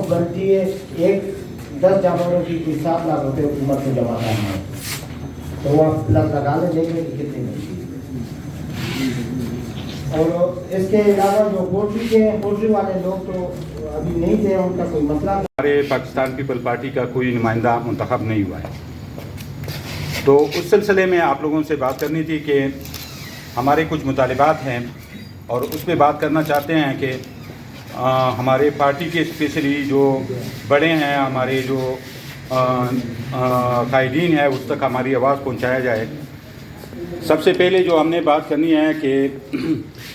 बनती है 10 जानवरों की 7 लाख रुपए हुकूमत को जमा करना है, तो वो आप लगा ले देंगे कि कितनी मिलती है। और इसके अलावा जो पोल्ट्री के पोल्ट्री वाले लोग तो अभी नहीं थे, उनका कोई मसला नहीं। हमारे पाकिस्तान पीपल पार्टी का कोई नुमाइंदा मुंतखब नहीं हुआ है, तो उस सिलसिले में आप लोगों से बात करनी थी कि हमारे कुछ मुतालिबात हैं और उस पर बात करना चाहते हैं कि हमारे पार्टी के स्पेशली जो बड़े हैं, हमारे जो कायदीन है, उस तक हमारी आवाज़ पहुंचाया जाए। सबसे पहले जो हमने बात करनी है कि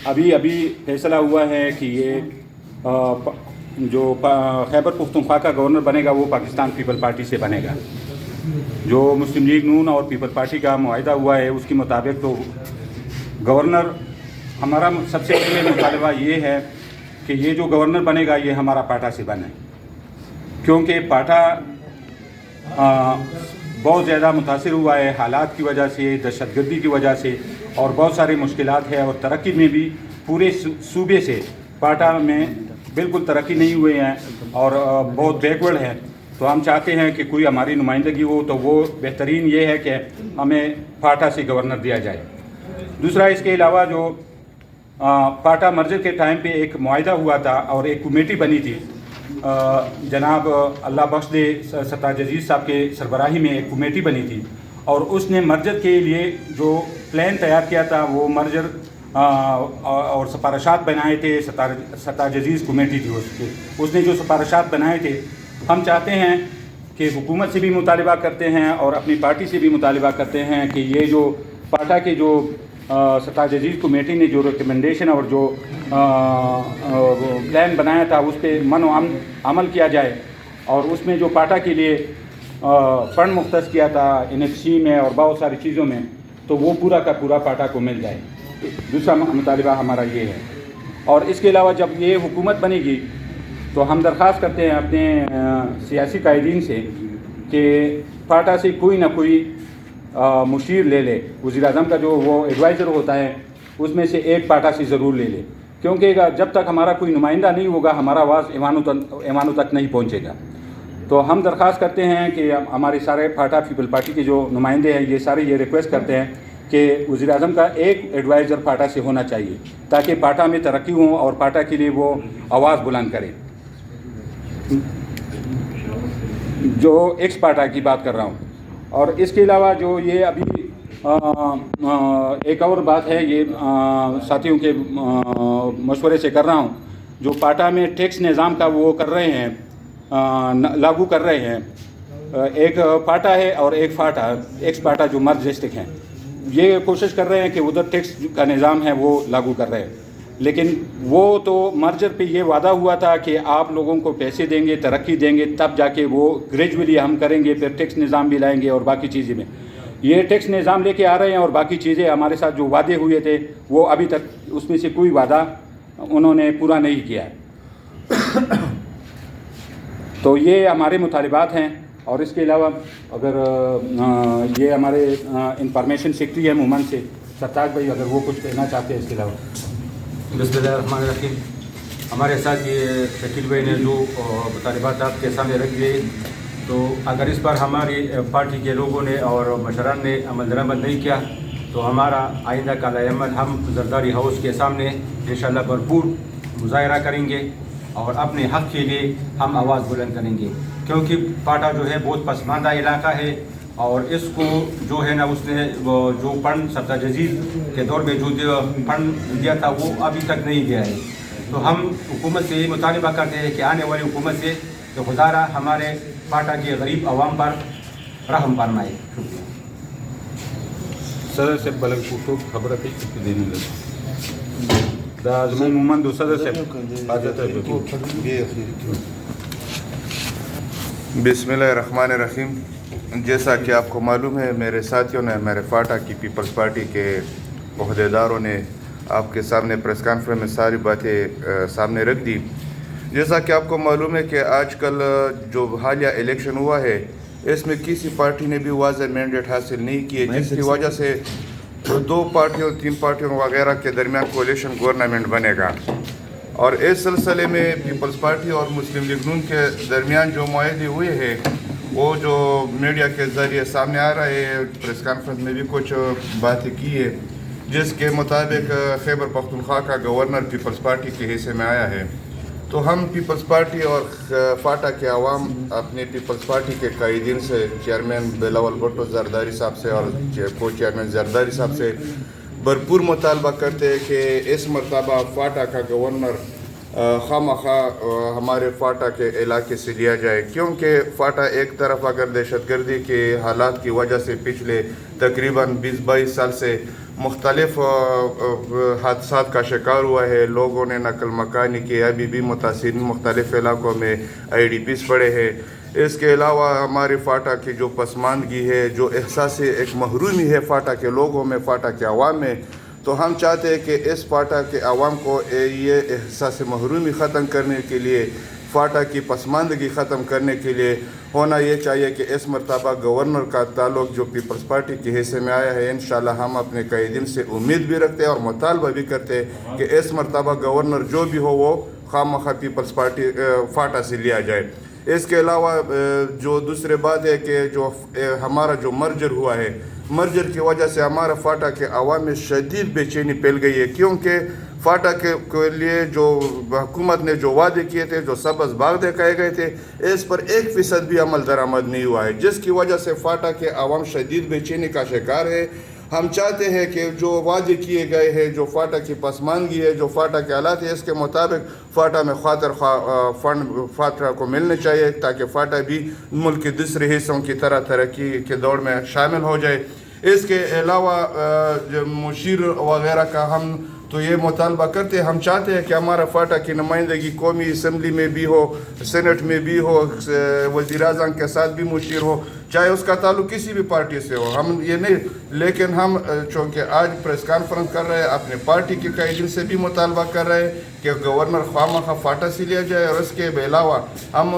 अभी फैसला हुआ है कि ये जो खैबर पख्तूनख्वा का गवर्नर बनेगा वो पाकिस्तान पीपल पार्टी से बनेगा। जो मुस्लिम लीग नून और पीपल पार्टी का मुआहिदा हुआ है उसके मुताबिक तो गवर्नर, हमारा सबसे पहले मुतालबा ये है कि ये जो गवर्नर बनेगा ये हमारा पाटा से बने, क्योंकि पाटा बहुत ज़्यादा मुतासिर हुआ है हालात की वजह से, दहशतगर्दी की वजह से, और बहुत सारी मुश्किलात है। और तरक्की में भी पूरे सूबे से पाटा में बिल्कुल तरक्की नहीं हुए हैं और बहुत बैकवर्ड है। तो हम चाहते हैं कि कोई हमारी नुमाइंदगी हो तो वो बेहतरीन ये है कि हमें पाटा से गवर्नर दिया जाए। दूसरा, इसके अलावा जो पाटा मर्जर के टाइम पे एक मुआहिदा हुआ था और एक कमेटी बनी थी, जनाब अल्लाह बख्श दे सरताज अजीज़ साहब के सरबराही में एक कमेटी बनी थी और उसने मर्जर के लिए जो प्लान तैयार किया था वो मर्जर और सिफारिशात बनाए थे। सरताज अजीज़ कमेटी थी उसने जो सिफारिशात बनाए थे, हम चाहते हैं कि हुकूमत से भी मुतालिबा करते हैं और अपनी पार्टी से भी मुतालिबा करते हैं कि ये जो पाटा के जो सरताज अजीज़ कमेटी ने जो रिकमेंडेशन और जो प्लान बनाया था उस पर मन अमल किया जाए और उसमें जो पाटा के लिए फंड मुख्तस किया था NFC में और बहुत सारी चीज़ों में, तो वो पूरा का पूरा पाटा को मिल जाए। दूसरा मुतालिबा हमारा ये है। और इसके अलावा जब ये हुकूमत बनेगी तो हम दरख्वास्त करते हैं अपने सियासी कायदीन से कि पाटा से कोई ना कोई मुशीर ले ले। वज़ीर-ए-आज़म का जो वो एडवाइज़र होता है उसमें से एक पाटा से ज़रूर ले ले, क्योंकि जब तक हमारा कोई नुमाइंदा नहीं होगा हमारा आवाज़ ऐवानों तक नहीं पहुँचेगा। तो हम दरख्वास्त करते हैं कि हमारे सारे पाटा पीपल पार्टी के जो नुमाइंदे हैं ये सारे ये रिक्वेस्ट करते हैं कि वज़ीर-ए-आज़म का एक एडवाइज़र पाटा से होना चाहिए ताकि पाटा में तरक्की हो और पाटा के लिए वो आवाज़ बुलंद करें। जो एक्स पाटा की बात कर रहा हूँ। और इसके अलावा जो ये अभी एक और बात है, ये साथियों के मशवरे से कर रहा हूँ, जो पाटा में टैक्स निज़ाम का वो कर रहे हैं, लागू कर रहे हैं। एक पाटा है और एक फाटा, एक्स पाटा जो मर्ज डिस्ट्रिक्ट हैं, ये कोशिश कर रहे हैं कि उधर टैक्स का निज़ाम है वो लागू कर रहे हैं, लेकिन वो तो मर्जर पे ये वादा हुआ था कि आप लोगों को पैसे देंगे, तरक्की देंगे, तब जाके वो ग्रेजुअली हम करेंगे, फिर टैक्स निज़ाम भी लाएंगे और बाकी चीज़ें में। ये टैक्स निज़ाम लेके आ रहे हैं और बाकी चीज़ें हमारे साथ जो वादे हुए थे वो अभी तक उसमें से कोई वादा उन्होंने पूरा नहीं किया है। तो ये हमारे मुतालिबात हैं। और इसके अलावा अगर ये हमारे इंफॉर्मेशन सेक्रेटरी है मूमन से सरताज भाई, अगर वो कुछ कहना चाहते हैं इसके अलावा। बिस्मिल्लाहिर्रहमानिर्रहीम। हमारे साथ ये शकील भाई ने जो मुतालिबात आपके सामने रख दिए, तो अगर इस पर हमारी पार्टी के लोगों ने और मशरान ने अमल दरामद नहीं किया तो हमारा आइंदा का अमल हम जरदारी हाउस के सामने इंशाअल्लाह भरपूर मुजाहरा करेंगे और अपने हक़ के लिए हम आवाज़ बुलंद करेंगे, क्योंकि पाटा जो है बहुत पसमानदा इलाका है और इसको जो है ना उसने वो जो फंड सरताज अजीज़ के दौर में जो फंड दिया था वो अभी तक नहीं दिया है। तो हम हुकूमत से ये मुतालिबा करते हैं कि आने वाली हुकूमत से तो खुदारा हमारे पाटा के गरीब आवाम पर रहम फरमाए। शुक्रिया। सदर से बलग पूछो खबर थी देने लगे दाजमन मूमन दो सदर से बिस्मिल्लाहिर्रहमानिर्रहीम। जैसा कि आपको मालूम है, मेरे साथियों ने, मेरे पाटा की पीपल्स पार्टी के अहदेदारों ने आपके सामने प्रेस कॉन्फ्रेंस में सारी बातें सामने रख दी। जैसा कि आपको मालूम है कि आजकल जो हालिया इलेक्शन हुआ है इसमें किसी पार्टी ने भी वाज़ेह मैंडेट हासिल नहीं किए, जिसकी वजह से 2 पार्टियों 3 पार्टियों वगैरह के दरमियान कोalition गवर्नमेंट बनेगा اور اس سلسلے میں پیپلز پارٹی اور مسلم لیگ نون کے درمیان جو معاہدے ہوئے ہیں وہ جو میڈیا کے ذریعے سامنے آ رہے ہیں، پریس کانفرنس میں بھی کچھ باتیں کی ہے، جس کے مطابق خیبر پختونخوا کا گورنر پیپلز پارٹی کے حصے میں آیا ہے، تو ہم پیپلز پارٹی اور فاٹا کے عوام اپنے پیپلز پارٹی کے قائدین سے، چیئرمین بلاول بھٹو زرداری صاحب سے اور کو چیئرمین زرداری صاحب سے بھرپور مطالبہ کرتے ہیں کہ اس مرتبہ فاٹا کا گورنر خواہ ہمارے فاٹا کے علاقے سے لیا جائے، کیونکہ فاٹا ایک طرف اگر دہشت گردی کے حالات کی وجہ سے پچھلے تقریباً 20-22 سال سے مختلف حادثات کا شکار ہوا ہے، لوگوں نے نقل مکانی کی، ابھی بھی متاثرین مختلف علاقوں میں IDPs پڑے ہیں۔ اس کے علاوہ ہمارے فاٹا کی جو پسماندگی ہے، جو احساس ایک محرومی ہے فاٹا کے لوگوں میں، فاٹا کے عوام میں، تو ہم چاہتے ہیں کہ اس فاٹا کے عوام کو یہ احساس محرومی ختم کرنے کے لیے، فاٹا کی پسماندگی ختم کرنے کے لیے ہونا یہ چاہیے کہ اس مرتبہ گورنر کا تعلق جو پیپلز پارٹی کے حصے میں آیا ہے، انشاءاللہ ہم اپنے قائدین سے امید بھی رکھتے ہیں اور مطالبہ بھی کرتے ہیں کہ اس مرتبہ گورنر جو بھی ہو وہ خواہ پیپلز پارٹی فاٹا سے لیا جائے۔ اس کے علاوہ جو دوسرے بات ہے کہ جو ہمارا جو مرجر ہوا ہے، مرجر کی وجہ سے ہمارا فاٹا کے عوام میں شدید بے چینی پھیل گئی ہے، کیونکہ فاٹا کے لیے جو حکومت نے جو وعدے کیے تھے، جو سبز باغ دکھائے گئے تھے، اس پر 1% بھی عمل درآمد نہیں ہوا ہے، جس کی وجہ سے فاٹا کے عوام شدید بے چینی کا شکار ہے۔ ہم چاہتے ہیں کہ جو وعدے کیے گئے ہیں، جو فاٹا کی پسماندگی ہے، جو فاٹا کے حالات ہے، اس کے مطابق فاٹا میں خاطر فنڈ فاٹا کو ملنے چاہیے تاکہ فاٹا بھی ملک کے دوسرے حصوں کی طرح ترقی کے دوڑ میں شامل ہو جائے۔ اس کے علاوہ جو مشیر وغیرہ کا ہم تو یہ مطالبہ کرتے ہیں، ہم چاہتے ہیں کہ ہمارا فاٹا کی نمائندگی قومی اسمبلی میں بھی ہو، سینٹ میں بھی ہو، وزیر اعظم کے ساتھ بھی مشیر ہو، چاہے اس کا تعلق کسی بھی پارٹی سے ہو، ہم یہ نہیں، لیکن ہم چونکہ آج پریس کانفرنس کر رہے ہیں، اپنے پارٹی کے قائدین سے بھی مطالبہ کر رہے ہیں کہ گورنر خواہ فاٹا سے لیا جائے، اور اس کے علاوہ ہم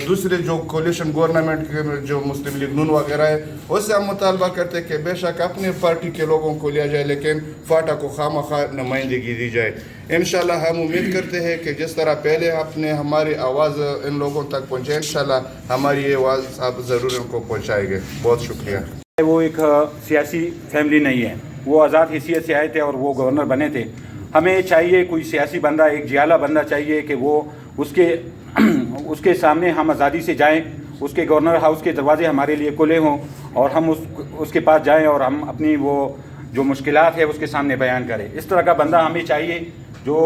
دوسرے جو کولیشن گورنمنٹ کے جو مسلم لیگ نون وغیرہ ہے، اس سے ہم مطالبہ کرتے ہیں کہ بے شک اپنے پارٹی کے لوگوں کو لیا جائے، لیکن فاٹا کو خواہ نمائندگی دی جائے۔ انشاءاللہ ہم امید کرتے ہیں کہ جس طرح پہلے اپنے ہماری آواز ان لوگوں تک پہنچے، انشاءاللہ ہماری یہ آواز آپ ضرور ان کو پہنچائیں گے۔ بہت شکریہ۔ وہ ایک سیاسی فیملی نہیں ہے، وہ آزاد حیثیت سے آئے تھے اور وہ گورنر بنے تھے۔ ہمیں چاہیے کوئی سیاسی بندہ، ایک جیالہ بندہ چاہیے کہ وہ اس کے سامنے ہم آزادی سے جائیں، اس کے گورنر ہاؤس کے دروازے ہمارے لیے کھلے ہوں اور ہم اس کے پاس جائیں اور ہم اپنی وہ جو مشکلات ہے اس کے سامنے بیان کریں۔ اس طرح کا بندہ ہمیں چاہیے جو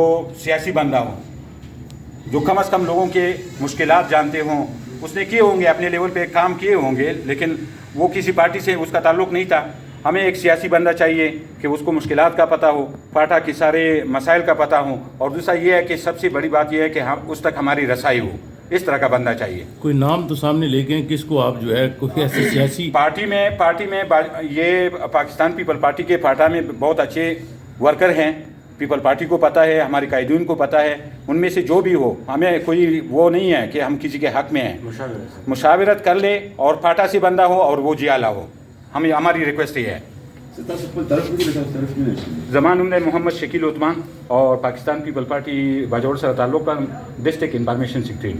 سیاسی بندہ ہو، جو کم از کم لوگوں کے مشکلات جانتے ہوں۔ اس نے کیے ہوں گے، اپنے لیول پہ کام کیے ہوں گے، لیکن وہ کسی پارٹی سے اس کا تعلق نہیں تھا۔ ہمیں ایک سیاسی بندہ چاہیے کہ اس کو مشکلات کا پتہ ہو، فاٹا کے سارے مسائل کا پتہ ہو، اور دوسرا یہ ہے کہ سب سے بڑی بات یہ ہے کہ ہم اس تک ہماری رسائی ہو۔ اس طرح کا بندہ چاہیے۔ کوئی نام تو سامنے لے کے کس کو آپ جو ہے کوئی ایسے سیاسی پارٹی میں یہ پاکستان پیپل پارٹی کے فاٹا میں بہت اچھے ورکر ہیں، پیپل پارٹی کو پتہ ہے، ہمارے قائدین کو پتہ ہے، ان میں سے جو بھی ہو، ہمیں کوئی وہ نہیں ہے کہ ہم کسی کے حق میں ہیں، مشاورت کر لے اور فاٹا سے بندہ ہو اور وہ جیالہ ہو، ہماری ریکویسٹ یہ ہے۔ زمان محمد شکیل عثمان اور پاکستان پیپل پارٹی باجوڑ سے تعلق کا ڈسٹرکٹ انفارمیشن سیکرٹری۔